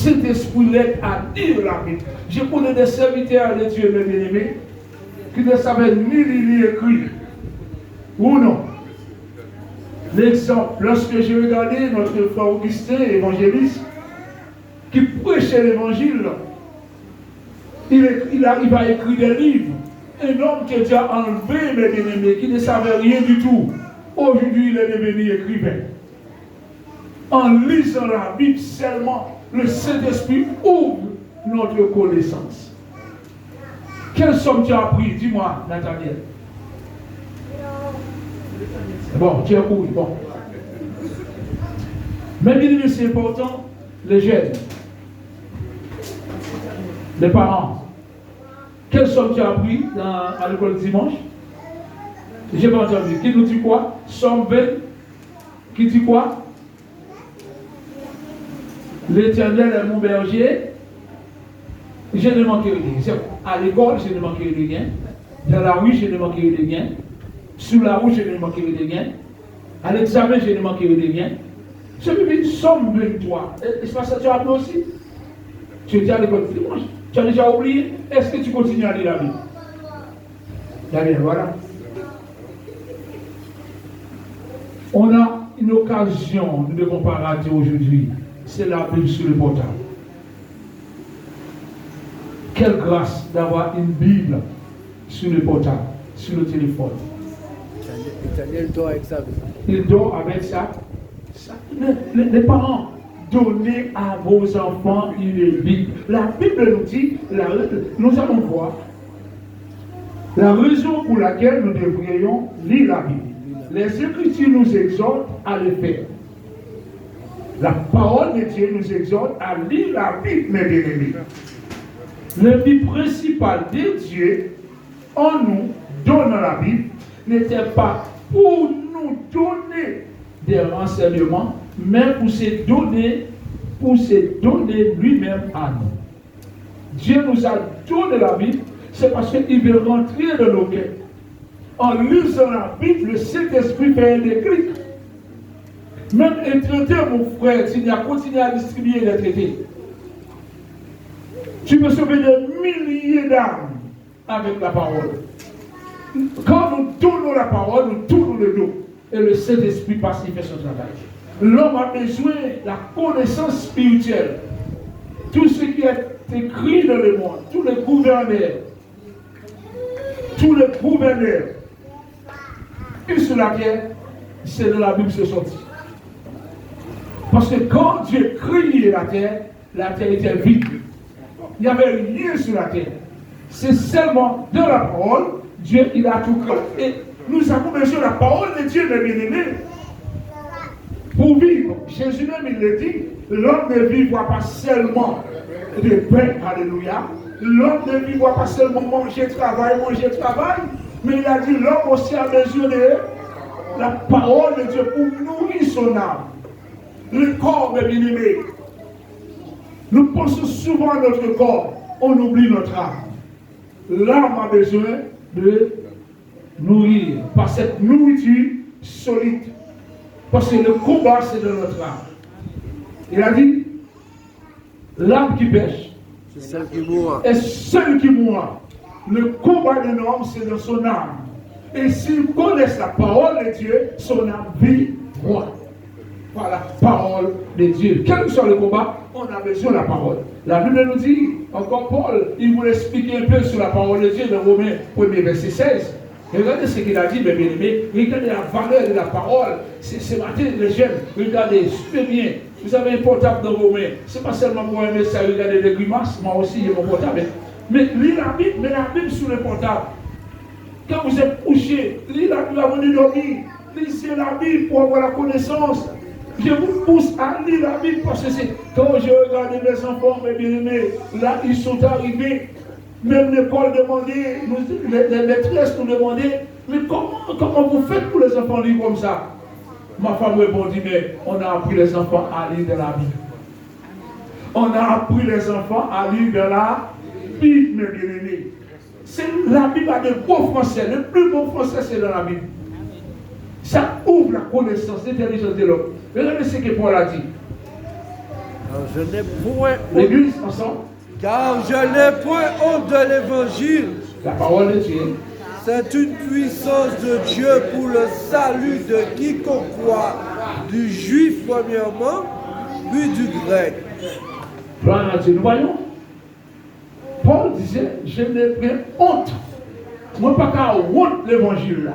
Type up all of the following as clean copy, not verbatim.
Saint-Esprit l'aide à lire la Bible. Je connais des serviteurs de Dieu, mes bien-aimés, qui ne savaient ni lire ni écrire. Ou non? L'exemple, lorsque j'ai regardé notre frère Augustin, évangéliste, qui prêchait l'évangile, il va écrire des livres. Un homme qui a déjà enlevé, mes bien-aimés, qui ne savait rien du tout. Aujourd'hui, il est devenu écrivain. En lisant la Bible seulement, le Saint-Esprit ouvre notre connaissance. Quelle somme tu as appris? Dis-moi, Nathaniel. Bon, tu as couru, bon. Mais bien aimé, c'est important, les jeunes, les parents. Quelle somme tu as appris à l'école dimanche? J'ai pas entendu. Qui nous dit quoi? Somme 20. Qui dit quoi? L'Éternel est mon berger. Je ne manquerai rien. À l'école, je ne manquerai rien. Dans la rue, je ne manquerai rien. Sous la route, je ne manquerai rien. À l'examen, je ne manquerai rien. Je me dis, somme 23. Est-ce que ça tu as appris aussi? Tu étais à l'école dimanche. Tu as déjà oublié? Est-ce que tu continues à lire la Bible? D'ailleurs, voilà. On a une occasion, nous ne devons pas rater aujourd'hui. C'est la Bible sur le portable. Quelle grâce d'avoir une Bible sur le portable, sur le téléphone. Il dort avec ça. Il dort avec ça. Les parents, donnez à vos enfants une Bible. La Bible nous dit, nous allons voir la raison pour laquelle nous devrions lire la Bible. Les Écritures nous exhortent à le faire. La parole de Dieu nous exhorte à lire la Bible, mes bien-aimés. Le but principal de Dieu en nous, donnant la Bible, n'était pas pour nous donner des renseignements, mais pour se donner lui-même à nous. Dieu nous a donné la Bible, c'est parce qu'il veut rentrer dans nos cœurs. En lisant la Bible, le Saint-Esprit fait un déclic. Même un traité, mon frère, s'il a continué à distribuer les traités, tu peux sauver des milliers d'âmes avec la parole. Quand nous tournons la parole, nous tournons le dos. Et le Saint-Esprit passe et fait son travail. L'homme a besoin de la connaissance spirituelle. Tout ce qui est écrit dans le monde, tous les gouverneurs, sur la terre, c'est de la Bible se sortit. Parce que quand Dieu créait la terre était vide. Il n'y avait rien sur la terre. C'est seulement de la parole, Dieu il a tout créé. Et nous avons besoin de la parole de Dieu, mes bien-aimés, pour vivre. Jésus même il le dit, l'homme ne vivra pas seulement de pain, alléluia. L'homme ne vivra pas seulement manger, travail, mais il a dit l'homme aussi a besoin de la parole de Dieu pour nourrir son âme. Le corps, mes bien-aimés. Nous pensons souvent à notre corps, on oublie notre âme. L'âme a besoin de nourrir par cette nourriture solide. Parce que le combat, c'est de notre âme. Il a dit, l'âme qui pêche, c'est celle qui mourra. Et celle qui mourra. Le combat d'un homme, c'est de son âme. Et s'il connaît la parole de Dieu, son âme vit droit. Par la parole de Dieu. Quel que soit le combat, on a besoin de la parole. La Bible nous dit, encore Paul, il voulait expliquer un peu sur la parole de Dieu dans Romains 1er verset 16. Regardez ce qu'il a dit, mes bien-aimés. Regardez la valeur de la parole. Ce matin, les jeunes, regardez, super bien. Vous avez un portable dans vos mains. Ce n'est pas seulement pour aimer ça, regarder des grimaces. Moi aussi, j'ai mon portable. Mais lisez la Bible, mais la Bible sur le portable. Quand vous êtes couché, lisez la Bible avant de dormir. Lisez la Bible pour avoir la connaissance. Je vous pousse à lire la Bible parce que c'est quand je regarde mes enfants, mes bien-aimés, là ils sont arrivés. Même l'école demandait, les maîtresses nous demandaient, mais comment vous faites pour les enfants lire comme ça? Ma femme répondit, mais on a appris les enfants à lire de la Bible. On a appris les enfants à lire de la Bible, mes bien-aimés. La Bible a de beaux français. Le plus beau français, c'est dans la Bible. Ça ouvre la connaissance, l'intelligence de l'homme. Regardez ce que Paul a dit. je n'ai point honte. L'église, ensemble. Car je n'ai point honte de l'évangile. La parole de Dieu. C'est une puissance de Dieu pour le salut de quiconque croit, du juif premièrement, puis du grec. Gloire à Dieu. Nous voyons. Paul disait, je n'ai pas honte. Moi, pas qu'à honte l'évangile là.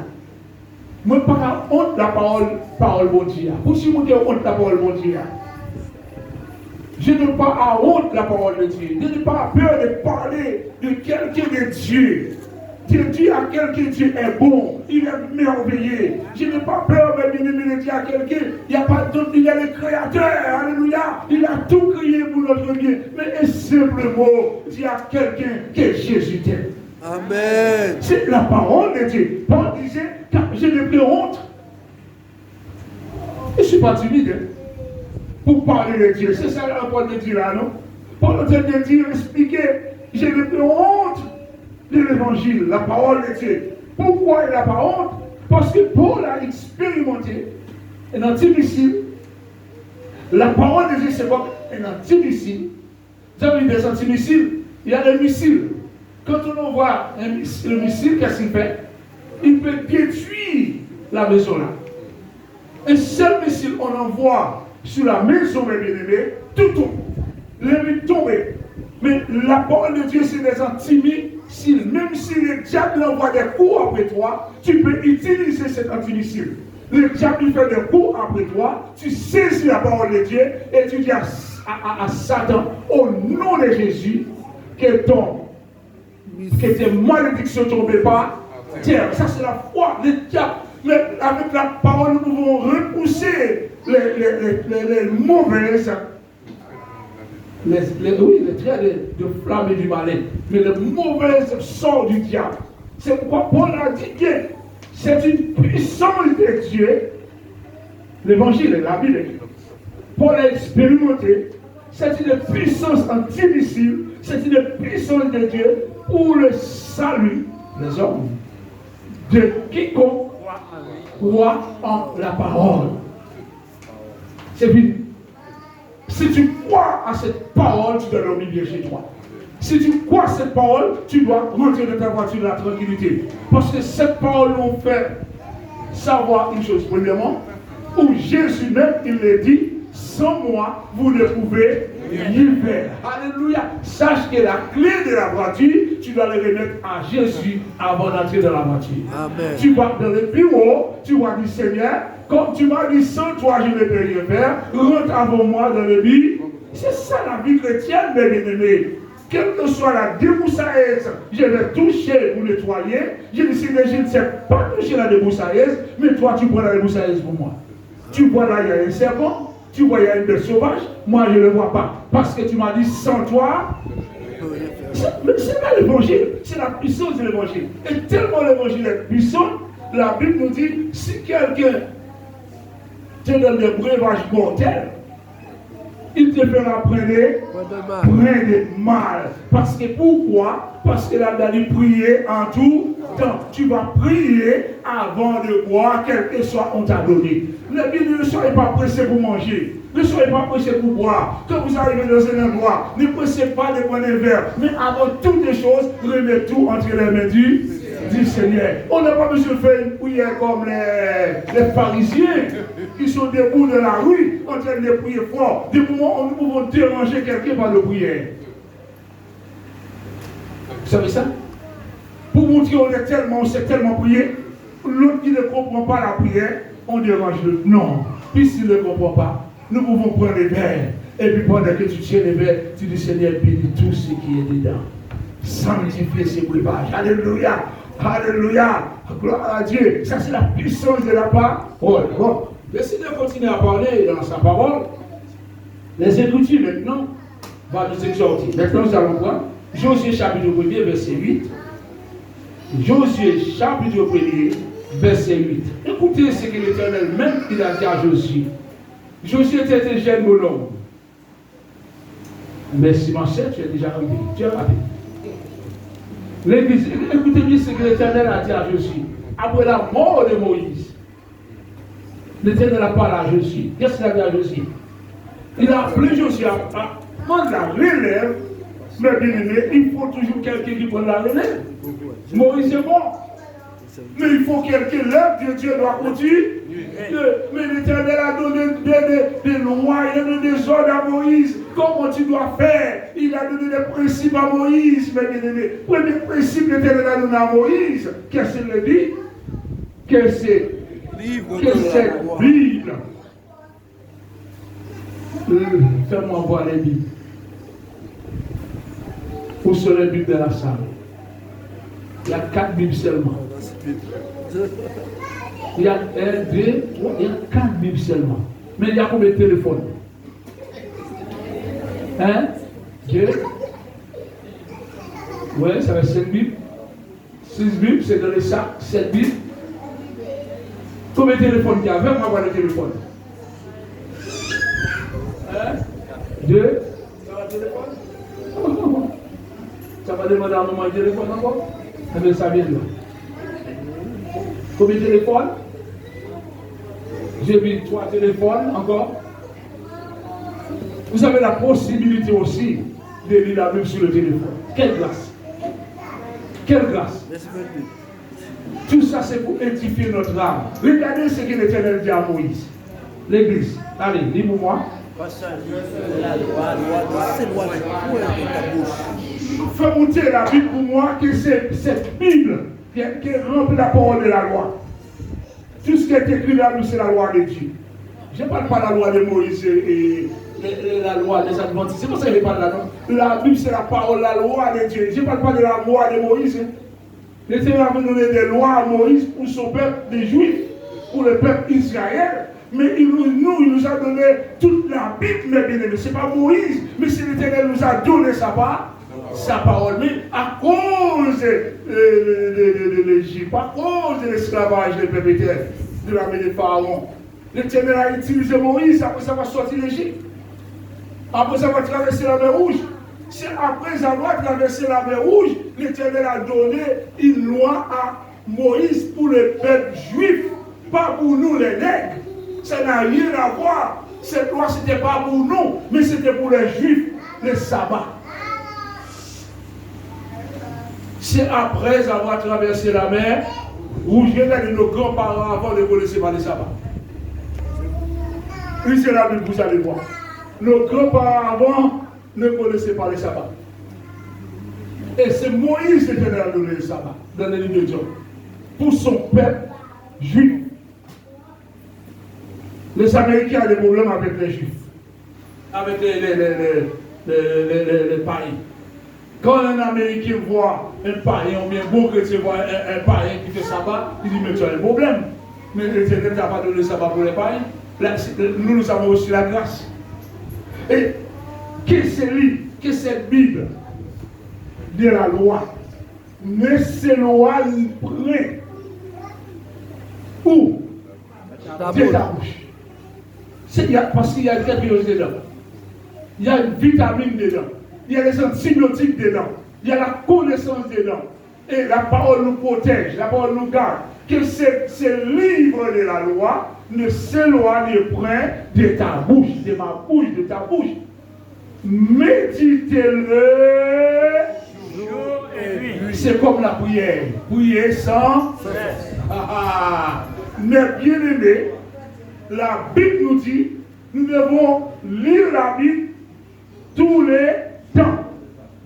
Moi, pas qu'à honte la parole bon Dieu. Pour si vous avez honte la parole bon Dieu. Je n'ai pas à honte la parole de Dieu. Je n'ai pas peur de parler de quelqu'un de Dieu. De dire à quelqu'un Dieu est bon, il est merveilleux. Je n'ai pas peur de dire à quelqu'un, il n'y a pas d'autre, il est le créateur, alléluia. Il a tout créé pour notre bien. Mais un simple mot, dire à quelqu'un que Jésus t'aime. Amen. C'est la parole de Dieu. Paul disait, je n'ai plus honte. Je ne suis pas timide pour parler de Dieu. C'est ça la parole de Dieu là, non? Paul a dit, expliquer, je n'ai plus honte de l'évangile, la parole de Dieu. Pourquoi il n'a pas honte? Parce que Paul a expérimenté un antimissile. La parole de Dieu, c'est quoi? Un antimissile. Vous avez des antimissiles, il y a des missiles. Quand on envoie le missile, qu'est-ce qu'il fait? Il peut détruire la maison là. Un seul missile, on envoie sur la maison, mes bien-aimés, tout tombe. Les tombe. Mais la parole de Dieu, c'est des antimissiles. Même si le diable envoie des coups après toi, tu peux utiliser cet antimissile. Le diable fait des coups après toi, tu saisis la parole de Dieu et tu dis à Satan, au nom de Jésus, que tes malédictions ne tombent pas. Tiens, ça c'est la foi. Le diable, mais avec la parole, nous pouvons repousser les mauvaises. Les traits de flamme et du malin, mais le mauvais sort du diable. C'est pourquoi Paul a dit que c'est une puissance de Dieu. L'évangile, la Bible. Paul a expérimenté. C'est une puissance antimissile. C'est une puissance de Dieu pour le salut des hommes. De quiconque croit en la parole. C'est fini. Si tu crois à cette parole, tu dois dormir bien chez toi. Si tu crois à cette parole, tu dois rentrer dans ta voiture dans la tranquillité. Parce que cette parole nous fait savoir une chose. Premièrement, où Jésus même, il le dit, sans moi, vous ne pouvez rien faire. Alléluia. Sache que la clé de la voiture, tu dois la remettre à Jésus avant d'entrer dans la voiture. Amen. Tu vas dans le bureau, tu vas dire Seigneur, comme tu m'as dit sans toi, je ne peux rien faire, rentre avant moi dans le lit. C'est ça la vie chrétienne, mes bien-aimés. Quelle que soit la débroussailleuse, je vais toucher pour nettoyer. Je ne sais pas toucher la débroussailleuse, mais toi, tu prends la débroussailleuse pour moi. Tu vois là, il y a un serpent. Tu vois, il y a une bête sauvage, moi je ne le vois pas. Parce que tu m'as dit sans toi. C'est pas l'évangile, c'est la puissance de l'évangile. Et tellement l'évangile est puissant, la Bible nous dit si quelqu'un te donne des breuvages mortels, il te fera prendre de mal. Parce que pourquoi? Parce que la Bible dit prier en tout temps. Tu vas prier avant de boire, quel que soit on t'a donné. La Bible ne soyez pas pressé pour manger. Ne soyez pas pressé pour boire. Quand vous arrivez dans un endroit, ne pressez pas de prendre un verre. Mais avant toutes les choses, remettez tout entre les mains du Seigneur. On n'a pas besoin de faire une prière comme les pharisiens qui sont debout dans la rue en train de prier fort. Des moments où nous pouvons déranger quelqu'un par la prière. Vous savez ça? Pour montrer qu'on sait tellement prier, l'autre qui ne comprend pas la prière, on dérange l'autre. Non. Puisqu'il ne comprend pas, nous pouvons prendre les verres. Et puis pendant que tu tiens les verres, tu dis Seigneur, bénis tout ce qui est dedans. Sanctifier ces breuvages. Alléluia. Alléluia. Gloire à Dieu. Ça, c'est la puissance de la parole. Bon. Le Seigneur continue à parler dans sa parole. Les Écritures maintenant vont nous exhorter. Maintenant, nous allons voir Josué chapitre 1er, verset 8. Josué chapitre 1er, verset 8. Écoutez ce que l'Éternel même il a dit à Josué. Josué était un jeune bonhomme. Merci ma chère, tu es déjà arrivé. Tu es arrivé. L'église, écoutez bien ce que l'Éternel a dit à Josué. Après la mort de Moïse, l'Éternel a parlé à Josué. Qu'est-ce qu'il a dit à Josué? Il a appelé Josué à prendre la relève, mais bien aimé, il faut toujours quelqu'un qui prend la relève. Moïse est mort. Mais il faut quelqu'un lève, Dieu doit continuer. Mais l'Éternel a donné des lois, il a donné des ordres à Moïse. Comment tu dois faire? Il a donné des principes à Moïse. Mais bien aimé, premier principe que l'Éternel a donné à Moïse, qu'est-ce qu'il dit? Que c'est cette Bible. Fais-moi voir les Bibles. Où sont les Bibles de la salle? Il y a 4 Bibles seulement. Il y a 1, 2, 3, il y a 4 Bibles seulement. Mais il y a combien de téléphones? 1, 2, ouais, ça va 5 Bibles. 6 Bibles, c'est dans les sacs, 7 Bibles. Combien de téléphones il y a? 20, on va voir les téléphones. 1, 2, ça va le téléphone? Ça va demander à un moment de téléphone encore? Mais ça vient là. Combien de téléphones? J'ai vu 3 téléphones encore. Vous avez la possibilité aussi de lire la Bible sur le téléphone. Quelle grâce! Quelle grâce! Tout ça, c'est pour édifier notre âme. Regardez ce que l'Éternel dit à Moïse. L'Église. Allez, lis-moi. Fais monter la Bible pour moi, que c'est cette Bible qui remplit la parole de la loi. Tout ce qui est écrit là, c'est la loi de Dieu. Je ne parle pas de la loi de Moïse et la loi des Adventistes. C'est pour ça que je parle là. La Bible, c'est la parole, la loi de Dieu. Je ne parle pas de la loi de Moïse. L'Éternel a donné des lois à Moïse pour son peuple, des Juifs, pour le peuple Israël. Mais il nous a donné toute la Bible, mes bien-aimés. Ce n'est pas Moïse, mais c'est l'Éternel nous a donné sa parole. Mais à cause de l'Égypte, à cause de l'esclavage des peuples éternels, de la main de Pharaon, l'Éternel a utilisé Moïse après avoir sorti l'Égypte. Après avoir traversé la mer Rouge. C'est après avoir traversé la mer Rouge, l'Éternel a donné une loi à Moïse pour le peuple juif, pas pour nous les nègres. Ça n'a rien à voir. Cette loi, ce n'était pas pour nous, mais c'était pour les juifs, le sabbat. C'est après avoir traversé la mer Rouge, regardez nos grands-parents avant de ne connaître pas le sabbat. Lisez la Bible, vous allez voir. Nos grands-parents avant ne connaissaient pas le sabbat. Et c'est Moïse qui a donné le sabbat dans le livre de Dieu pour son peuple juif. Les Américains ont des problèmes avec les Juifs, avec les païens. Quand un Américain voit un païen, ou bien un bon chrétien voit un païen qui fait sabbat, il dit, mais tu as un problème. Mais l'Éternel n'a pas donné le sabbat pour les païens. Là, nous avons reçu la grâce. Et que cette Bible de la loi ne s'éloigne près où de ta bouche. Parce qu'il y a quelque chose dedans. Il y a une vitamine dedans. Il y a des antibiotiques dedans. Il y a la connaissance dedans. Et la parole nous protège, la parole nous garde. Que ce livre de la loi ne s'éloigne point de ta bouche, de ma bouche, de ta bouche. Méditez-le jour et nuit. C'est comme la prière. Prier sans cesse. Mais bien aimé, la Bible nous dit, nous devons lire la Bible tous les temps.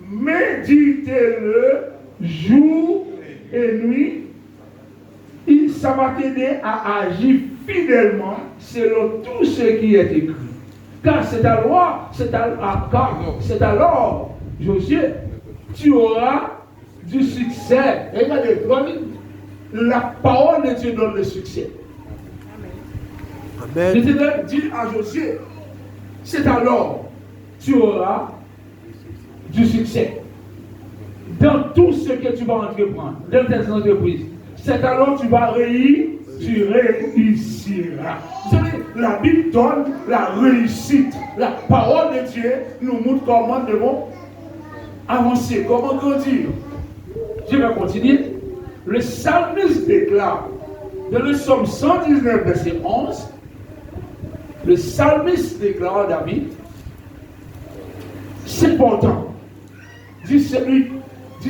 Méditez-le jour et nuit. Et ça va t'aider à agir fidèlement selon tout ce qui est écrit. Car c'est ta loi, c'est alors, Josué, tu auras du succès. Regardez, la parole de Dieu donne le succès. Amen. L'Éternel dit à Josué, c'est alors tu auras du succès dans tout ce que tu vas entreprendre, dans tes entreprises. C'est alors tu vas tu réussiras. Vous savez, la Bible donne la réussite. La parole de Dieu nous montre comment nous devons avancer, comment grandir. Je vais continuer. Le psalmiste déclare dans le psaume 119, verset 11, le psalmiste déclare à David, C'est important. Dis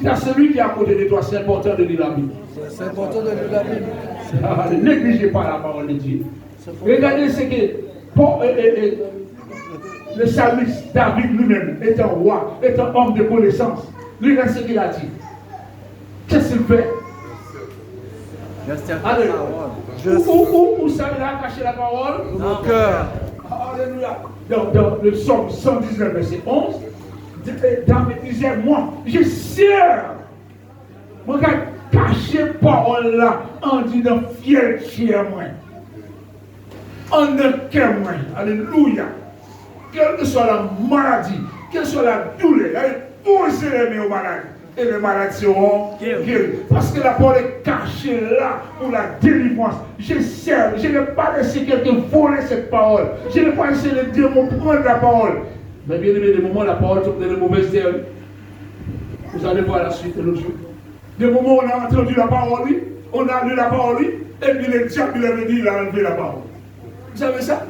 à celui qui est à côté de toi, c'est important de lire la Bible. C'est important de lire la Bible. Ne négligez pas la parole de Dieu. Regardez ce que le psalmiste David lui-même, étant roi, étant homme de connaissance, regardez ce qu'il a dit. Qu'est-ce qu'il fait? Alléluia. Où ça il a caché la parole? Dans mon cœur. Alléluia. Dans le psaume 119, verset 11, David disait, moi, je sers. Moi, j'ai caché parole là, en disant fiel chez moi. En un cœur moi. Alléluia. Quelle que soit la maladie, quelle que soit la douleur, posez les mains aux malades. Et les malades seront guéris. Parce que la parole est cachée là pour la délivrance. Je sers, je n'ai pas laissé quelqu'un voler cette parole. Je n'ai pas laissé le démon prendre la parole. Mais bien aimé, des moments, la parole tombe dans les mauvaises terres. Vous allez voir la suite de l'autre jour. Des moments où on a entendu la parole, on a lu la parole, et puis le diable il est venu, il a enlevé la parole. Vous savez ça?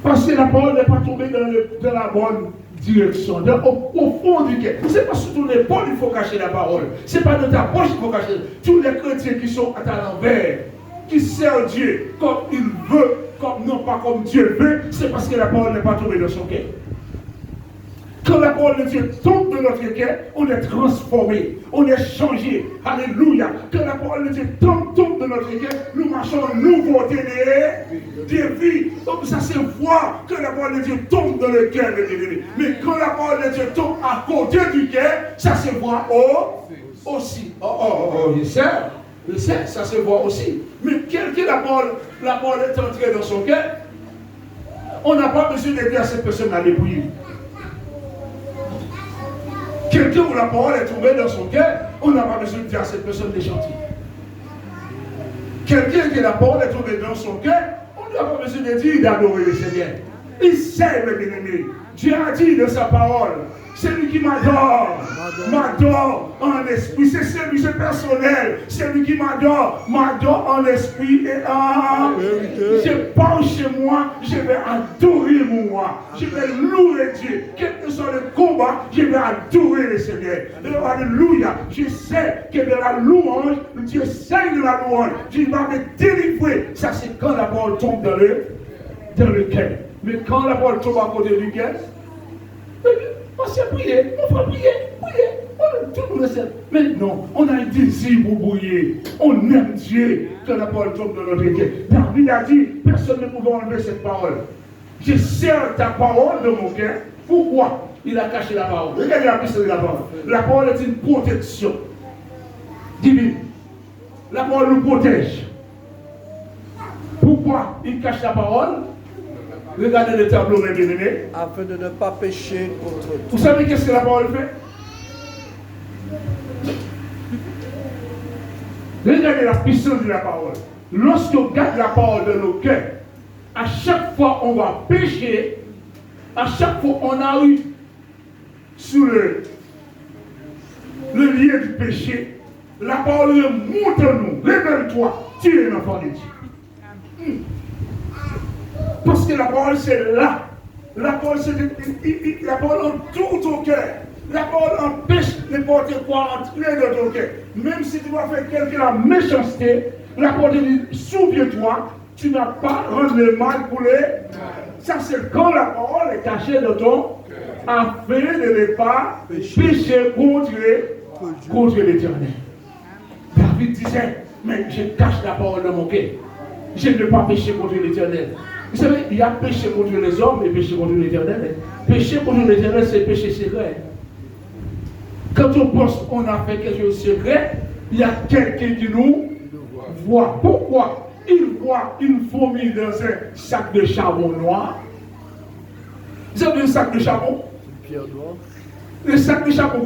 Parce que la parole n'est pas tombée dans la bonne direction, au fond du cœur. Ce n'est pas sur les épaules qu'il faut cacher la parole. Ce n'est pas dans ta poche qu'il faut cacher. Tous les chrétiens qui sont à l'envers, qui servent Dieu comme il veut, non pas comme Dieu veut, c'est parce que la parole n'est pas tombée dans son cœur. Quand la parole de Dieu tombe dans notre cœur, on est transformé, on est changé. Alléluia. Quand la parole de Dieu tombe dans notre cœur, nous marchons en nouveauté de vie. Donc ça se voit que la parole de Dieu tombe dans le cœur de l'ennemi. Mais quand la parole de Dieu tombe à côté du cœur, ça se voit aussi. Je sais, ça se voit aussi. Mais quelqu'un la parole est entrée dans son cœur, on n'a pas besoin de dire à cette personne d'aller bouillir. Quelqu'un où la parole est tombée dans son cœur, on n'a pas besoin de dire à cette personne de chanter. Quelqu'un que la parole est tombée dans son cœur, on n'a pas besoin de dire d'adorer le Seigneur. Il sait, mes bien-aimés. Dieu a dit dans sa parole, celui qui m'adore en esprit. C'est celui, c'est personnel. Celui qui m'adore en esprit et en vérité. Je pense chez moi, je vais adorer mon roi. Je vais louer Dieu. Quel que soit le combat, je vais adorer le Seigneur. Alléluia. Je sais que de la louange, Dieu sait de la louange. Dieu va me délivrer. Ça, c'est quand la parole tombe dans le cœur. Mais quand la parole tombe à côté du cœur, on s'est prié, on va prier. Tout le monde sait. Mais non, on a un désir pour bouillir. On aime Dieu quand la parole tombe dans notre cœur. David a dit, personne ne pouvait enlever cette parole. Je sers ta parole dans mon cœur. Pourquoi? Il a caché la parole. Regardez la puissance de la parole. La parole est une protection divine. La parole nous protège. Pourquoi il cache la parole? Regardez le tableau, mes bien-aimés. Afin de ne pas pécher contre Dieu. Vous savez qu'est-ce que la parole fait? Regardez la puissance de la parole. Lorsqu'on garde la parole de nos cœurs, à chaque fois on va pécher, à chaque fois on arrive sur le lieu du péché, la parole monte en nous. Révèle-toi, tu es un enfant de Dieu. Parce que la parole c'est là. La parole entoure ton cœur. La parole empêche n'importe quoi entrer dans ton cœur. Même si tu vas faire quelque la méchanceté, la parole dit, souviens-toi, tu n'as pas rendu le mal pour les. Ça c'est quand la parole est cachée dans ton afin de ne pas pécher contre l'Éternel. David disait, mais je cache la parole dans mon cœur. Je ne veux pas pécher contre l'Éternel. Vous savez, il y a péché contre les hommes et péché contre l'Éternel. Péché contre l'Éternel, c'est péché secret. Quand on pense qu'on a fait quelque chose de secret, il y a quelqu'un qui nous voit. Pourquoi? Il voit une fourmi dans un sac de charbon noir. Vous avez un sac de charbon? Une pierre noire. Le sac de charbon,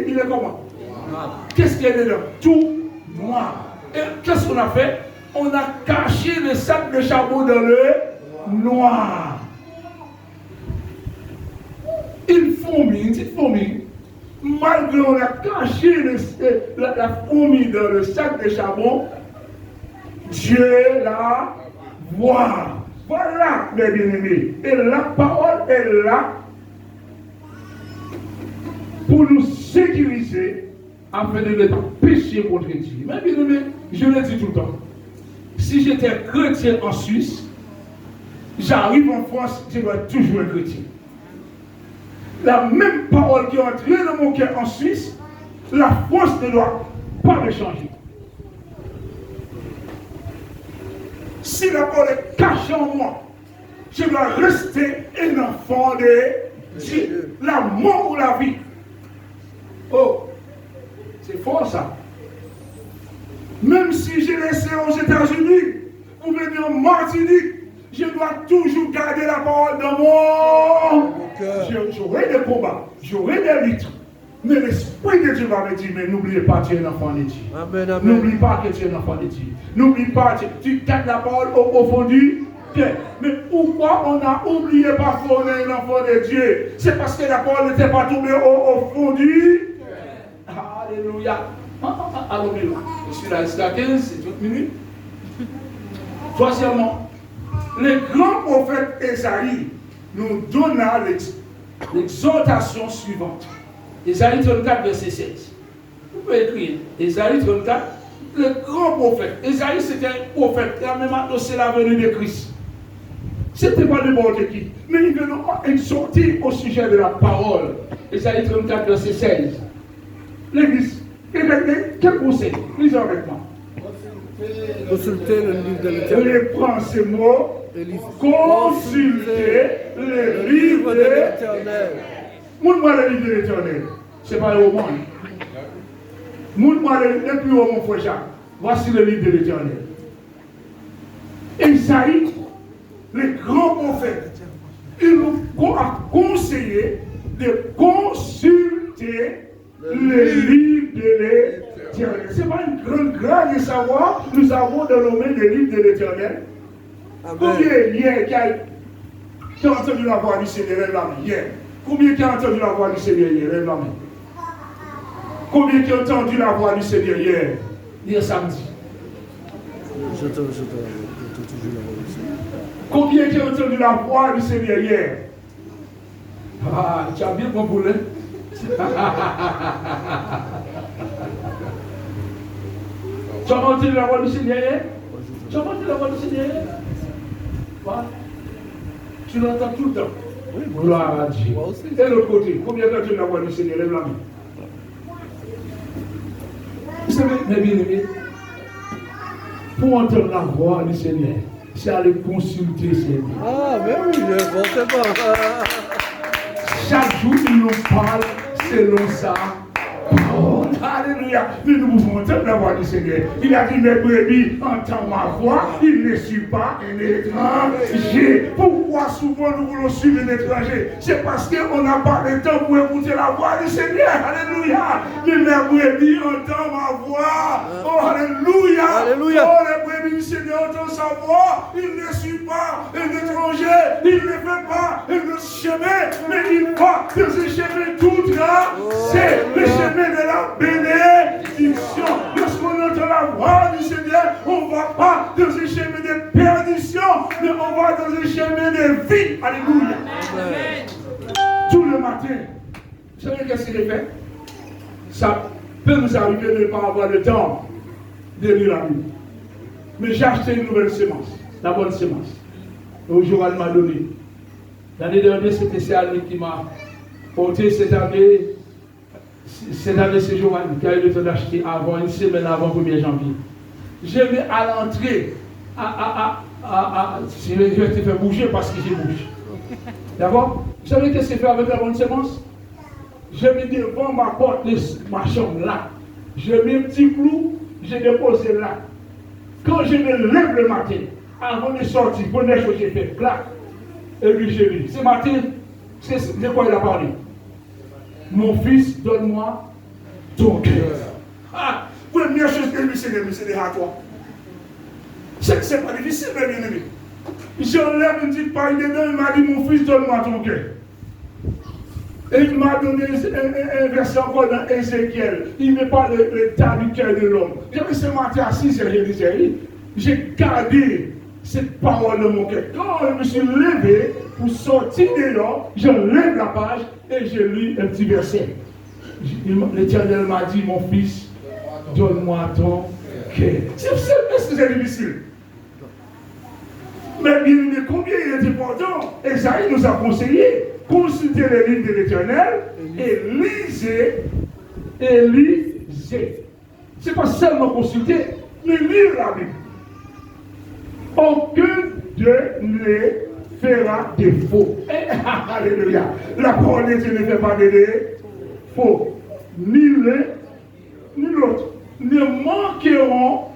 il est comment? Qu'est-ce qu'il y a dedans? Tout noir. Et qu'est-ce qu'on a fait? On a caché le sac de charbon dans le noir. Une petite fourmi, malgré qu'on a caché la fourmi dans le sac de charbon, Dieu la voit. Voilà, mes bien-aimés. Et la parole est là pour nous sécuriser afin de ne pas pécher contre Dieu. Mais bien aimé, je le dis tout le temps. Si j'étais chrétien en Suisse, j'arrive en France, je dois toujours être chrétien. La même parole qui est entrée dans mon cœur en Suisse, la France ne doit pas me changer. Si la parole est cachée en moi, je dois rester un enfant de Dieu. La mort ou la vie. Oh, c'est fort ça. Même si j'ai laissé aux États-Unis pour venir en Martinique, je dois toujours garder la parole dans mon cœur. J'aurai des combats, j'aurai des luttes. Mais l'Esprit de Dieu va me dire, mais n'oubliez pas, tu es un enfant de Dieu. Amen, amen. N'oublie pas que tu es un enfant de Dieu. N'oublie pas, tu gardes la parole au fond du cœur. Mais pourquoi on a oublié parfois qu'on est un enfant de Dieu? C'est parce que la parole n'était pas tombée au fond du cœur. Alléluia. Alléluia. Je suis là jusqu'à 15, c'est 30 minutes. Troisièmement, le grand prophète Ésaïe nous donna l'exhortation suivante. Ésaïe 34, verset 16. Vous pouvez écrire. Ésaïe 34, le grand prophète. Ésaïe, c'était un prophète. Il a même annoncé la venue de Christ. C'était pas n'importe qui. Mais il veut nous exhorter au sujet de la parole. Ésaïe 34, verset 16. L'Église, quel conseil? Lisez avec moi. Consultez le livre de l'Éternel. Reprends ces mots. Consultez le livre de l'Éternel. Montre-moi le livre de l'Éternel. Ce n'est pas le roman. Montre-moi le plus haut, mon frère Jacques. Voici le livre de l'Éternel. Isaïe, le grand prophète, il nous a conseillé de consulter le livre de l'Éternel. Ce n'est pas une grande grâce de savoir, nous avons dénommé le livre de l'Éternel. Combien hier qui a entendu la voix du Seigneur, lève la main. Hier. Combien qui a entendu la voix du Seigneur hier, lève la main. Combien qui a entendu la voix du Seigneur hier samedi? J'entends toujours la voix du Seigneur. Combien qui a entendu la voix du Seigneur hier? Ah, tu as bien bon boulet. Tu as entendu la voix du Seigneur hier? Tu as entendu la voix du Seigneur hier? Voilà. Tu l'entends tout le temps. Oui, gloire à Dieu. Moi aussi. Et l'autre côté, combien de temps tu la voix du Seigneur? Lève la main. Vous savez, mes bien-aimés, pour entendre la voix du Seigneur, c'est aller consulter le Seigneur. Ah, mais oui, bon, c'est bon. Chaque jour, il nous parle selon ça. Oh, alléluia. Mais nous pouvons entendre la voix du Seigneur. Il a dit, mes brebis entendent ma voix, il ne suit pas un étranger. Pourquoi souvent nous voulons suivre un étranger? C'est parce qu'on n'a pas le temps pour écouter la voix du Seigneur. Alléluia. Mais mes brebis entendent ma voix. Oh, alléluia. Alléluia. Oh, les brebis du Seigneur entendent sa voix. Il ne suit pas un étranger. Il ne fait pas un chemin, mais il va dans un chemin tout droit. C'est le chemin de la bénédiction. Lorsqu'on entend la voix du Seigneur, on ne va pas dans un chemin de perdition, mais on va dans un chemin de vie. Alléluia. Amen. Tout le matin, vous savez qu'est-ce qu'il fait? Ça peut nous arriver de ne pas avoir le temps de lire la Bible. Mais j'ai acheté une nouvelle semence, la bonne semence. Et Joël m'a donné. L'année dernière, c'était Céline qui m'a porté cette année. Cette année, c'est Joël qui a eu le temps d'acheter avant, une semaine avant le 1er janvier. Je vais à l'entrée, je vais te faire bouger parce que j'ai bougé. D'accord? Vous savez qu'est-ce que je fais avec la bonne semence? Je mets devant ma porte de ma chambre là. Je mets un petit clou, je dépose là. Quand je me lève le matin, avant de sortir, première chose que j'ai fait, clac. Et puis je dis, ce matin, c'est de quoi il a parlé? Mon fils, donne-moi ton cœur. Ah, première chose que lui, c'est de à toi. C'est pas difficile, mes bien-aimés. J'enlève une petite paille dedans, il m'a dit, mon fils, donne-moi ton cœur. Et il m'a donné un verset encore dans Ézéchiel. Il me parle de l'état du cœur de l'homme. J'avais ce matin assis et je disais, j'ai gardé cette parole de mon cœur. Quand je me suis levé pour sortir de là, j'enlève la page et je lis un petit verset. l'Éternel m'a dit, mon fils, donne-moi ton cœur. Est-ce que c'est difficile? Mais bien aimé, combien il est important? Esaïe nous a conseillé, consultez les livres de l'Éternel et lisez. C'est pas seulement consulter, mais lire la Bible. Aucun d'eux ne fera défaut. Alléluia. La parole de Dieu ne fait pas de défaut. Ni l'un, ni l'autre ne manqueront,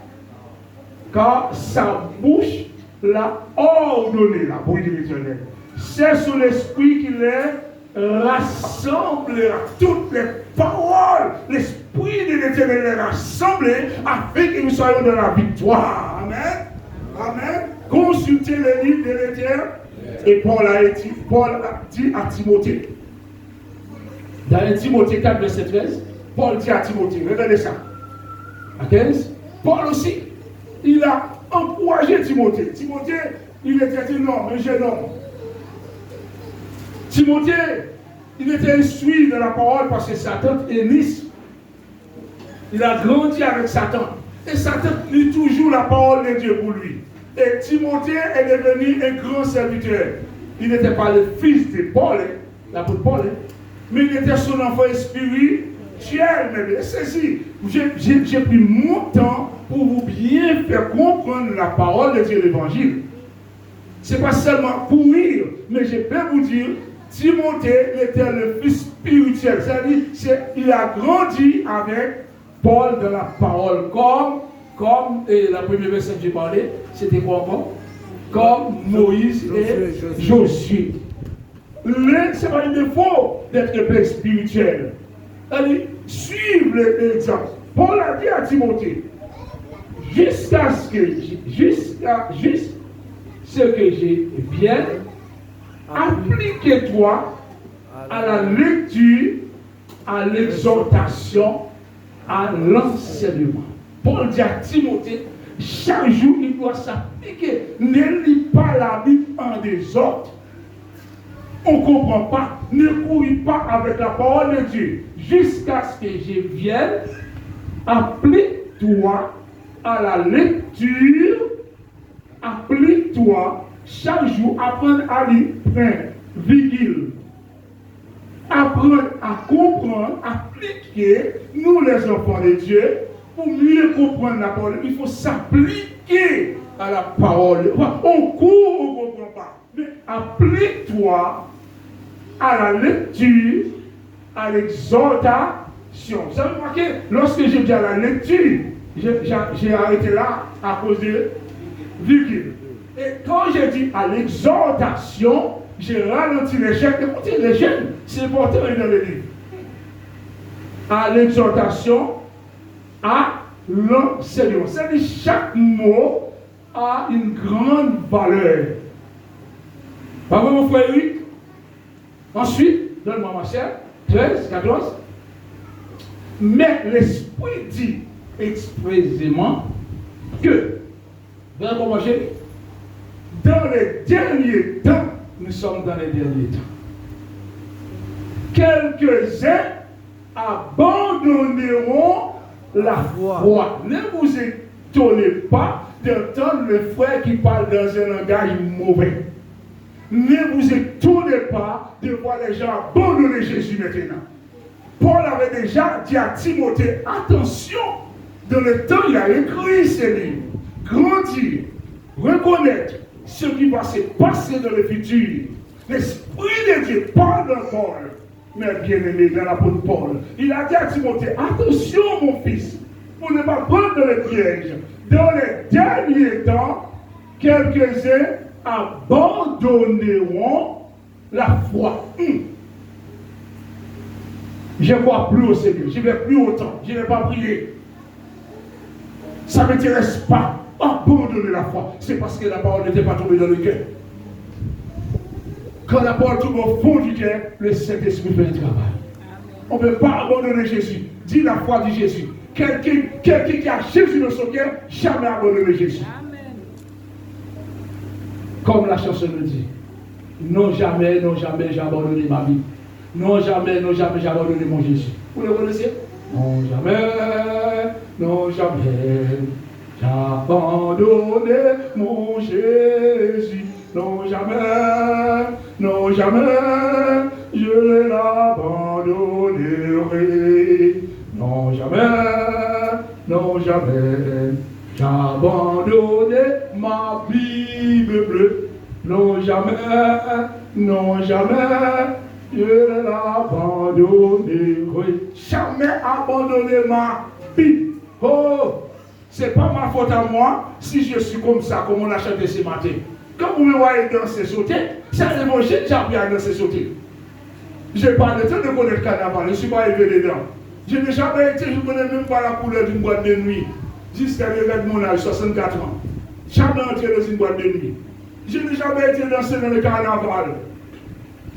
car sa bouche l'a ordonné, la bouche de l'Éternel. C'est son esprit qui les rassemblera. Toutes les paroles, l'esprit de l'Éternel les rassemblera afin que nous soyons dans la victoire. Amen. Amen. Consultez les livres de l'Éternel. Et Paul a dit à Timothée. Dans Timothée 4, verset 13, Paul dit à Timothée, regardez ça. À 15, Paul aussi, il a encouragé Timothée. Timothée, il était un homme, un jeune homme. Timothée, il était instruit de la parole parce que Satan est nice. Il a grandi avec Satan. Et Satan lit toujours la parole de Dieu pour lui. Et Timothée est devenu un grand serviteur. Il n'était pas le fils de Paul, l'apôtre Paul, mais il était son enfant spirituel. Mais ceci, j'ai pris mon temps pour vous bien faire comprendre la parole de Dieu, l'évangile. Ce n'est pas seulement pour rire, mais je peux vous dire, Timothée était le fils spirituel. C'est-à-dire qu'il a grandi avec Paul dans la parole, comme et la première verset que j'ai parlé, c'était quoi encore? Comme Moïse et Josué. Ce n'est pas un défaut d'être un père spirituel. Allez, suivre l'exemple. Paul a dit à Timothée, jusqu'à ce que je vienne, applique-toi à la lecture, à l'exhortation, à l'enseignement. Paul dit à Timothée, chaque jour il doit s'appliquer. Ne lis pas la Bible en désordre. On ne comprend pas. Ne couris pas avec la parole de Dieu. Jusqu'à ce que je vienne, applique-toi à la lecture. Applique-toi chaque jour. Apprendre à lire. Virgule. Apprendre à comprendre, appliquer, nous les enfants de Dieu, pour mieux comprendre la parole, il faut s'appliquer à la parole. On court, on ne comprend pas. Mais applique-toi à la lecture, à l'exhortation. Vous savez remarqué, lorsque je dis à la lecture, j'ai arrêté là à cause de virgule. Et quand j'ai dit à l'exhortation, j'ai ralenti les chaînes. Écoutez, les chaînes, c'est important dans le livre. À l'exhortation, à l'enseignement. C'est-à-dire chaque mot a une grande valeur. Pas vrai, mon frère Eric? Ensuite, donne-moi ma chère, 13, 14. Mais l'Esprit dit expressément que, dans les derniers temps, nous sommes dans les derniers temps. Quelques-uns abandonneront la foi. Ne vous étonnez pas d'entendre le frère qui parle dans un langage mauvais. Ne vous étonnez pas de voir les gens abandonner Jésus maintenant. Paul avait déjà dit à Timothée, attention, dans le temps il a écrit ces livres, grandir, reconnaître ce qui va se passer dans le futur. L'Esprit de Dieu parle dans Paul, mais bien aimé dans l'apôtre Paul. Il a dit à Timothée, attention mon fils, pour ne pas prendre le piège. Dans les derniers temps, quelques-uns abandonneront la foi. Je ne crois plus au Seigneur, je ne vais plus autant, je ne vais pas prier. Ça ne m'intéresse pas. Abandonner la foi, c'est parce que la parole n'était pas tombée dans le cœur. Quand la parole tombe au fond du cœur, le Saint-Esprit fait un travail. On ne peut pas abandonner Jésus. Dis la foi de Jésus. Quelqu'un qui a Jésus dans son cœur, jamais abandonner Jésus. Amen. Comme la chanson le dit. Non jamais j'ai abandonné ma vie. Non, jamais, non, jamais, j'ai abandonné mon Jésus. Vous le connaissez? Non, jamais, non, jamais, j'ai abandonné mon Jésus. Non, jamais, non, jamais, je ne l'abandonnerai. Non, jamais, non, jamais, j'ai abandonné ma Bible bleue. Non, jamais, non, jamais, je ne l'abandonnerai. Jamais abandonner ma Bible. Oh, c'est pas ma faute à moi si je suis comme ça, comme on a chanté ce matin. Quand vous me voyez danser, sauter, c'est l'évangile que j'ai appris à danser, sauter. Je n'ai pas le temps de connaître le carnaval, je ne suis pas élevé dedans. Je n'ai jamais été, je ne connais même pas la couleur d'une boîte de nuit. Jusqu'à mon âge, 64 ans. Jamais entré dans une boîte de nuit. Je n'ai jamais été dansé dans le carnaval.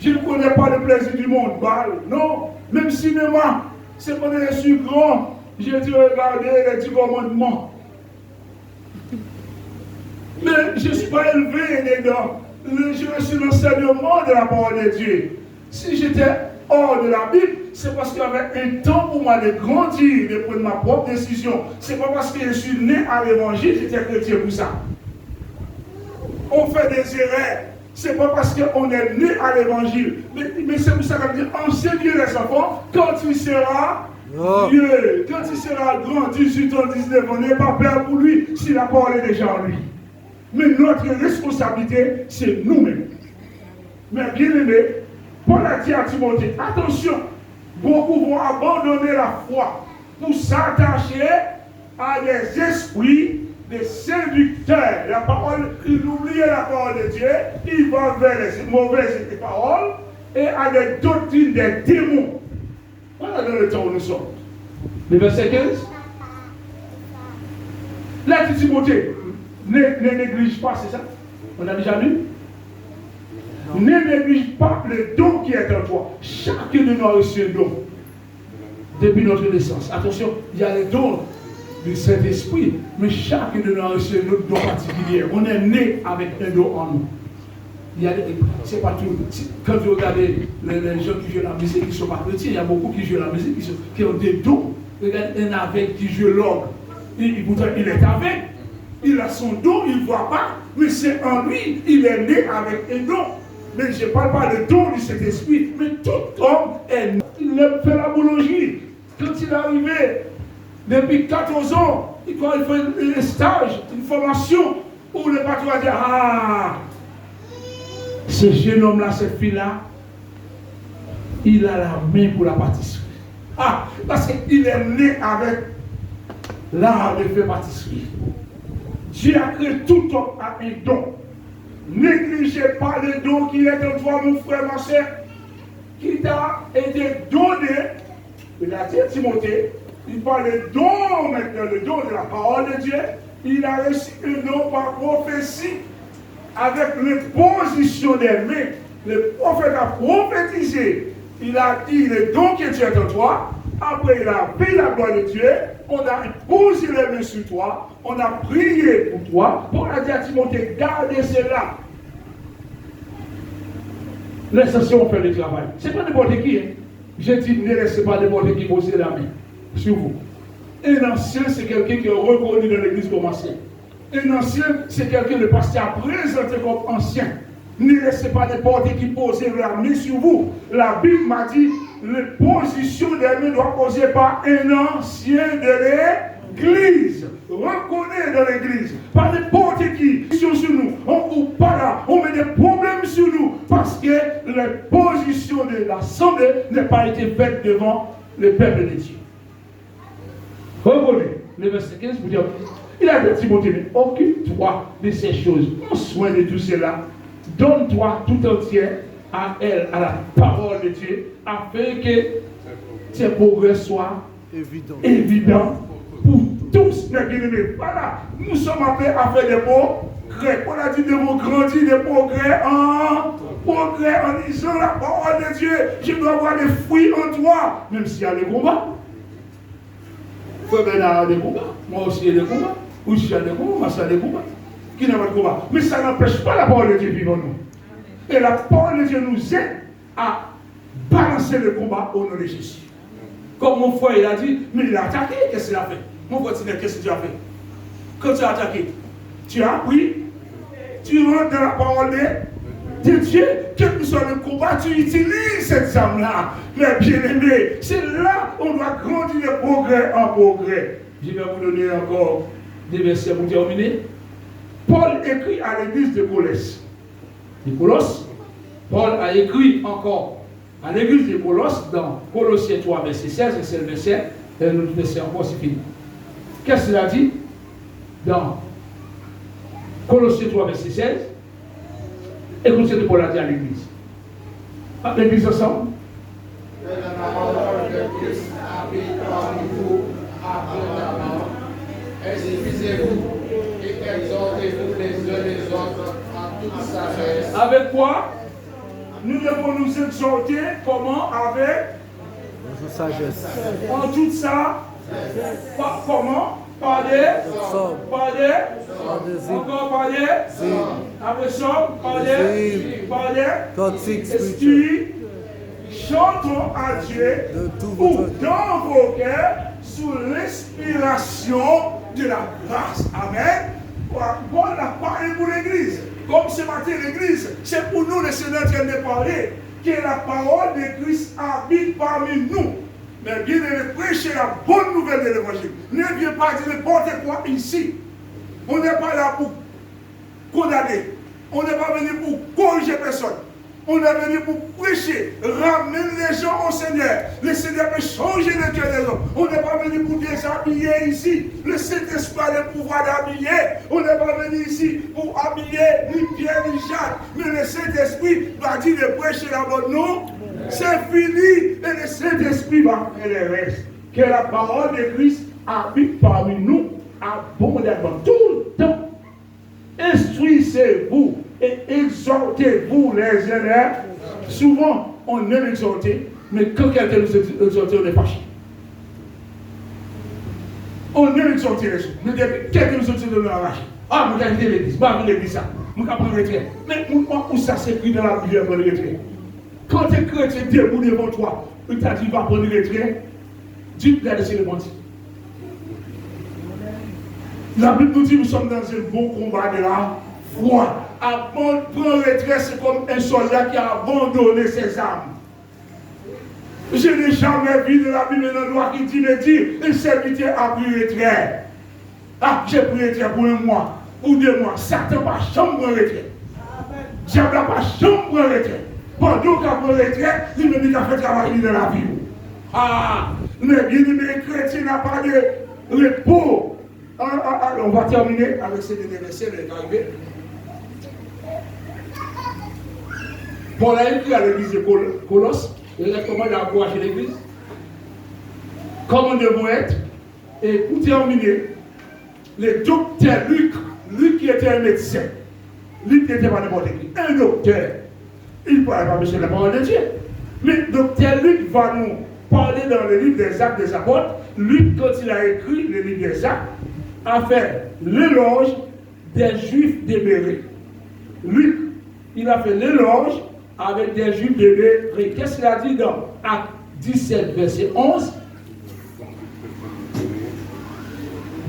Je ne connais pas le plaisir du monde. Non, même cinéma, c'est quand je suis grand, j'ai dû regarder les 10 commandements. Mais je ne suis pas élevé dedans. Je suis l'enseignement de la parole de Dieu. Si j'étais hors de la Bible, c'est parce qu'il y avait un temps pour moi de grandir, de prendre ma propre décision. C'est pas parce que je suis né à l'évangile, j'étais chrétien pour ça. On fait des erreurs. C'est pas parce qu'on est né à l'évangile. Mais c'est pour ça qu'on dit, enseignez les enfants, quand tu seras vieux, quand tu seras grand, 18 ans, 19 ans, n'aie pas peur pour lui, si la parole est déjà en lui. Mais notre responsabilité, c'est nous-mêmes. Mais bien aimé, Paul a dit à Timothée, attention, beaucoup vont abandonner la foi pour s'attacher à des esprits, des séducteurs. La parole, ils oublient la parole de Dieu, ils vont vers les mauvaises paroles et à des doctrines des démons. Voilà dans le temps où nous sommes. Le verset 15. Là, Timothée, ne néglige pas, c'est ça? On a déjà lu? Ne néglige pas le don qui est en toi. Chacun de nous a reçu un don. Depuis notre naissance. Attention, il y a les dons du Saint-Esprit, mais chacun de nous a reçu un autre don particulier. On est né avec un don en nous. C'est pas tout. Quand vous regardez les gens qui jouent la musique, qui ne sont pas chrétiens, il y a beaucoup qui jouent la musique, qui ont des dons. Regardez un aveugle qui joue l'orgue. Il est aveugle. Il a son don, il ne voit pas, mais c'est en lui, il est né avec un don. Mais je ne parle pas de don de cet esprit, mais tout homme est né. Il fait la boulangerie. Quand il est arrivé, depuis 14 ans, il fait un stage, une formation, où le patron a dit, ah, ce jeune homme-là, cette fille-là, il a la main pour la pâtisserie. Ah, parce qu'il est né avec l'art de faire pâtisserie. Dieu a créé tout homme à un don. Négligez pas le don qui est en toi, mon frère, ma soeur, qui t'a été donné. Il a dit à Timothée, il parle de don maintenant, le don de la parole de Dieu. Il a reçu un don par prophétie avec l'imposition des mains. Le prophète a prophétisé. Il a dit le don qui est en toi. Après, il a pris la gloire de Dieu. On a posé les mains sur toi. On a prié pour toi. Paul a dit à Timothée, gardez cela. L'essentiel, fait le travail. Ce n'est pas n'importe qui. Hein. Je dis, ne laissez pas n'importe qui poser la main sur vous. Un ancien, c'est quelqu'un qui est reconnu dans l'église comme ancien. Un ancien, c'est quelqu'un que le pasteur a présenté comme ancien. Ne laissez pas n'importe qui poser la main sur vous. La Bible m'a dit, la position des mains doit poser par un ancien de l'église. Reconnaît dans l'église. Pas n'importe qui sur nous. On ne coupe pas là. On met des problèmes sur nous. Parce que la position de l'assemblée n'a pas été faite devant le peuple de Dieu. Revenez. Le verset 15 vous dire, il a dit à Timothée, occupe-toi de ces choses. Prends soin de tout cela. Donne-toi tout entier à elle, à la parole de Dieu, afin que tes progrès soient évidents pour tous les bien-aimés. Voilà, nous sommes appelés à faire des progrès. On a dit de vous grandir, des progrès en lisant la parole de Dieu. Je dois avoir des fruits en toi, même s'il y a des combats. Frère Bernard a des combats, moi aussi il y a des combats, ou si il y a des combats, moi aussi il y a des combats. Qui n'a pas de combat. Mais ça n'empêche pas la parole de Dieu vivre en nous. Et la parole de Dieu nous aide à balancer le combat au nom de Jésus. Comme mon frère il a dit, mais il a attaqué, qu'est-ce qu'il a fait? Mon frère, qu'est-ce que tu as fait? Quand tu as attaqué, tu as appris, tu rentres dans la parole de Dieu, quel que soit le combat, tu utilises cette arme-là. Mais bien aimé, c'est là où on doit grandir de progrès en progrès. Je vais vous donner encore des versets pour terminer. Paul écrit à l'église de Colosse. Paul a écrit encore à l'église de Colosse dans Colossiens 3, verset 16, et c'est le verset, et le verset encore, c'est fini. Qu'est-ce qu'il a dit dans Colossiens 3, verset 16? Écoutez ce que Paul a dit à l'église. L'église ensemble. Que la parole de Christ habite parmi vous abondamment. Instruisez-vous et exhortez-vous les uns les autres en toute sagesse. Avec quoi? Nous devons nous exhorter comment? Avec sagesse. En toute ça. Comment? Par des encore par des après ça, par des esprits. Chantons à Dieu ou dans vos cœurs sous l'inspiration de la grâce. Amen. Bon, la parole pour l'église. Comme ce matin, l'église, c'est pour nous le Seigneur qui de parler, que la parole de Christ habite parmi nous. Mais bien de prêcher la bonne nouvelle de l'évangile. Ne viens pas dire n'importe quoi ici. On n'est pas là pour condamner. On n'est pas venu pour corriger personne. On est venu pour prêcher, ramener les gens au Seigneur. Le Seigneur peut changer le cœur des hommes. On n'est pas venu pour déshabiller ici. Le Saint-Esprit a le pouvoir d'habiller. On n'est pas venu ici pour habiller ni Pierre ni Jacques. Mais le Saint-Esprit va dire de prêcher la bonne nouvelle. C'est fini et le Saint-Esprit va faire le reste. Que la parole de Christ habite parmi nous abondamment tout le temps. Instruisez-vous et exhortez-vous les uns. Souvent, on aime exhorter, mais quand quelqu'un nous exhorte, on est fâché. On aime exhorter les gens, mais quelqu'un nous exhorte, on est fâché. Ah, vous avez l'église, bah, vous avez dit ça. Vous avez pris le retrait. Mais où ça s'écrit dans la Bible, prendre le retrait? Quand tu es chrétien debout devant toi, il t'a dit, va prendre le retrait, Dieu t'a laissé le mentir. La Bible nous dit nous sommes dans un bon combat de la foi. Prendre retrait, c'est comme un soldat qui a abandonné ses armes. Je n'ai jamais vu de la Bible un endroit qui dit un serviteur a pris retrait. Ah, j'ai pris retrait pour un mois ou 2 mois. Satan n'a pas chambre de retrait. Diable n'a pas chambre de retrait. Pendant qu'il a pris retrait, il me dit qu'il a fait travailler dans la vie. Ah, mais bien aimé chrétien n'a pas de repos. On va terminer avec ces derniers versets, les arrivés. Paul a écrit à l'église de Colosse, il recommande d'encourager l'église. Comment nous devons être. Et pour terminer, le docteur Luc qui était un médecin, Luc n'était pas n'importe qui, un docteur, il ne parlait pas de la parole de Dieu. Mais le docteur Luc va nous parler dans le livre des Actes des Apôtres. Luc, quand il a écrit le livre des Actes, a fait l'éloge des Juifs demeurés. Luc, il a fait l'éloge avec des Juifs demeurés. Qu'est-ce qu'il a dit dans Acte 17, verset 11?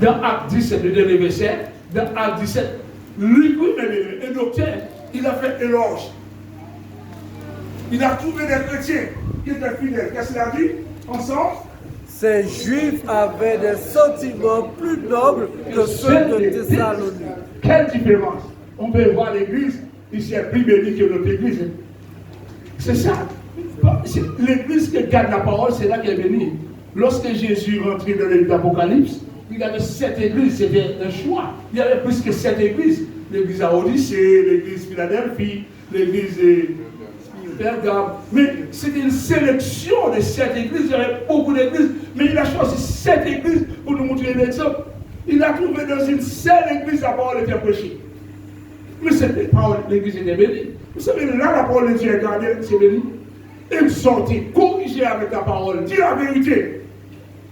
Dans Acte 17, le dernier verset, dans Acte 17, Luc, un docteur, il a fait éloge. Il a trouvé des chrétiens qui étaient fidèles. Qu'est-ce qu'il a dit? Ensemble? Ces Juifs avaient des sentiments plus nobles que ceux de Thessalonique. Quelle différence? On peut voir l'église, ici est plus béni que notre église. C'est ça. L'église qui garde la parole, c'est là qu'elle est bénie. Lorsque Jésus rentrait dans l'Apocalypse, il y avait 7 églises, c'était un choix. Il y avait plus que 7 églises. L'église à Odyssée, l'église Philadelphie, l'église Pergame. Mais c'était une sélection de 7 églises. Il y avait beaucoup d'églises. Mais il a choisi 7 églises pour nous montrer l'exemple. Il a trouvé dans une seule église la parole était prêchée. Mais cette parole, l'église était bénie. Vous savez, là, la parole de Dieu est gardée, c'est béni. Exhorter, corriger avec la parole, dire la vérité.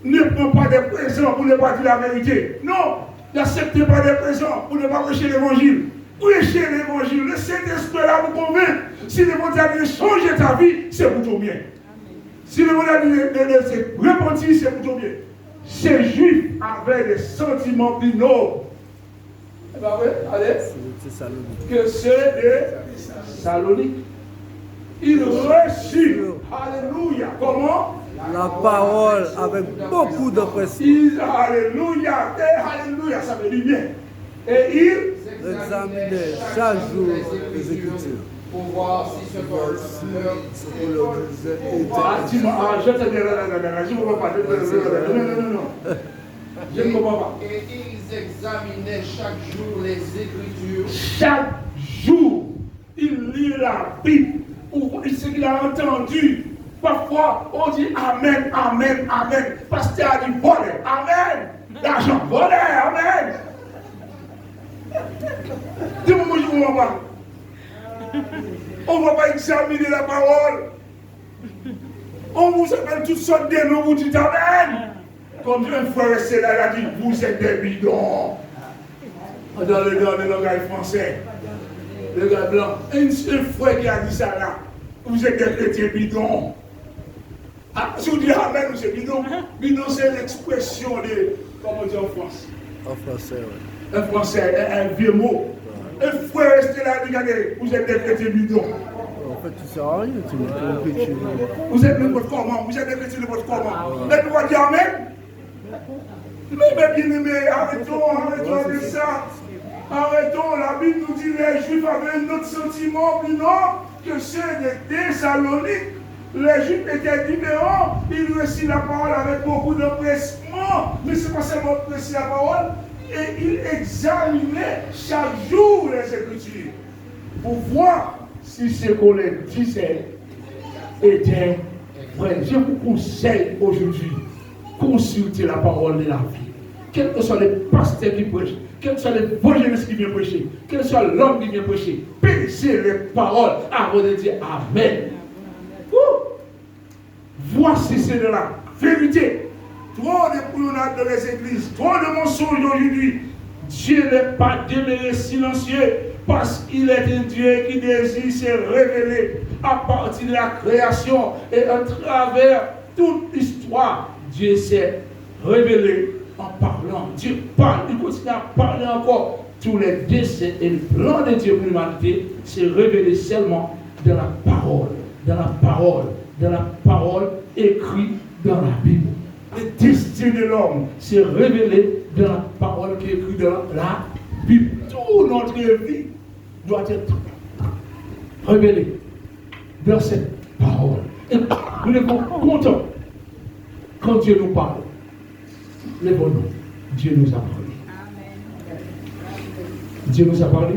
Ne prends pas des présents pour ne pas dire la vérité. Non, n'acceptez pas des présents pour ne pas prêcher l'évangile. Prêchez l'évangile. Le Saint-Esprit là vous convainc. Si l'évangile a changé ta vie, c'est pour ton bien. Si le monde a dit de repentir, c'est pour tout bien. Ces Juifs avaient des sentiments plus nobles. Eh bien, oui, allez. Que ceux de Salonique. Ils reçurent, alléluia, comment? La parole avec beaucoup de prestige. Alléluia, et alléluia, ça veut dire bien. Et ils Examinaient chaque jour les Écritures. Pour voir si ce qu'on leur disait je te dis, je ne comprends pas. Non. Je ne comprends pas. Et ils examinaient chaque jour les Écritures. Chaque jour, il lit la Bible, ou ce qu'il a entendu. Parfois, on dit Amen, Amen, Amen. Pasteur a dit voler, Amen. L'argent volé, Amen. Dis-moi, je ne comprends pas. On ne va pas examiner la parole. On vous appelle toutes sortes de noms, vous dites Amen. Comme un frère resté là, il a dit, vous êtes des bidons. Dans le langage français, le gars blanc, un frère qui a dit ça là, vous êtes des chrétiens bidons. Ah, si vous dites Amen, vous êtes bidons. Bidon, c'est l'expression de, comment on dit en France? En français, oui. Un français, un vieux mot. Un frère resté là, regardez, vous êtes des chrétiens bidons. En fait, tu ne sais rien, tu me trompes. Vous êtes n'importe comment, vous êtes des chrétiens n'importe comment. Mais tu vas dire Amen? Mais bien aimé, arrêtons de ça. Arrêtons, la Bible nous dit que les Juifs avaient un autre sentiment plus non que ceux des Thessaloniques. Les Juifs étaient différents, ils reçurent la parole avec beaucoup d'empressement, mais ce n'est pas seulement apprécier la parole, et ils examinaient chaque jour les Écritures pour voir si ce qu'on les disait était vrai. Je vous conseille aujourd'hui, consultez la parole de la vie. Quels que soient les pasteurs qui prêchent, quels que soient les évangélistes qui viennent prêcher, quel que soit l'homme qui vient prêcher, pensez les paroles avant de dire Amen. Voici c'est de la vérité. Trop de promenades dans les églises, trop de mensonges aujourd'hui. Dieu n'est pas demeuré silencieux parce qu'il est un Dieu qui désire se révéler à partir de la création et à travers toute l'histoire. Dieu s'est révélé en parlant. Dieu parle, il continue à parler encore. Tous les décès et le plan de Dieu pour l'humanité s'est révélé seulement dans la parole. Dans la parole. Dans la parole écrite dans la Bible. Le destin de l'homme s'est révélé dans la parole qui est écrite dans la Bible. Toute notre vie doit être révélée dans cette parole. Et nous sommes contents quand Dieu nous parle. Lèvons-nous. Dieu nous a parlé. Dieu nous a parlé.